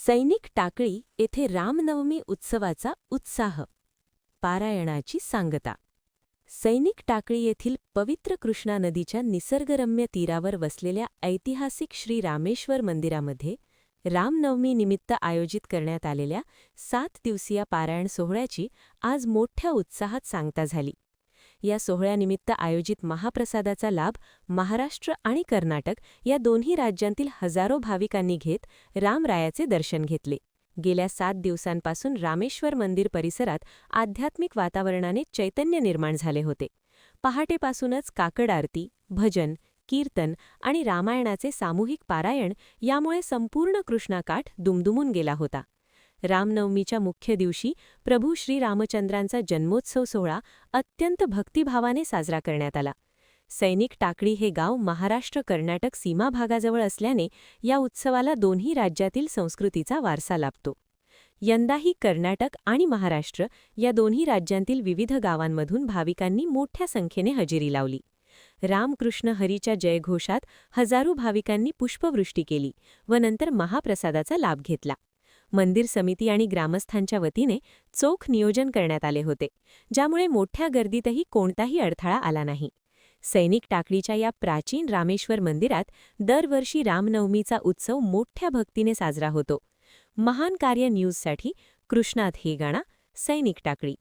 सैनिक टाकळी येथे रामनवमी उत्सवाचा उत्साह. पारायणाची सांगता. सैनिक टाकळी येथील पवित्र कृष्णा नदीच्या निसर्गरम्य तीरावर वसलेल्या ऐतिहासिक श्री रामेश्वर मंदिरामध्ये रामनवमीनिमित्त आयोजित करण्यात आलेल्या 7 दिवसीय पारायण सोहळ्याची आज मोठ्या उत्साहात सांगता झाली. या सोहळ्यानिमित्त आयोजित महाप्रसादाचा लाभ महाराष्ट्र आणि कर्नाटक या दोन्ही राज्यांतील हजारो भाविकांनी घेत रामरायाचे दर्शन घेतले. गेल्या 7 दिवसांपासून रामेश्वर मंदिर परिसरात आध्यात्मिक वातावरणाने चैतन्य निर्माण झाले होते. पहाटेपासूनच काकड आरती, भजन, कीर्तन आणि रामायणाचे सामूहिक पारायण यामुळे संपूर्ण कृष्णाकाठ दुमदुमून गेला होता. रामनवमीच्या मुख्य दिवशी प्रभू श्रीरामचंद्रांचा जन्मोत्सव सोहळा अत्यंत भक्तिभावाने साजरा करण्यात आला. सैनिक टाकळी हे गाव महाराष्ट्र-कर्नाटक सीमा भागाजवळ असल्याने या उत्सवाला दोन्ही राज्यातील संस्कृतीचा वारसा लाभतो. यंदाही कर्नाटक आणि महाराष्ट्र या दोन्ही राज्यांतील विविध गावांमधून भाविकांनी मोठ्या संख्येने हजेरी लावली. रामकृष्ण हरीच्या जयघोषात हजारो भाविकांनी पुष्पवृष्टी केली व नंतर महाप्रसादाचा लाभ घेतला. मंदिर समिती आणि ग्रामस्थांच्या वतीने चोख नियोजन करण्यात आले होते, ज्यामुळे मोठ्या गर्दीतही कोणताही अडथळा आला नाही. सैनिक टाकळीच्या या प्राचीन रामेश्वर मंदिरात दरवर्षी रामनवमीचा उत्सव मोठ्या भक्तीने साजरा होतो. महान कार्य न्यूजसाठी कृष्णात हेगाणा, सैनिक टाकळी.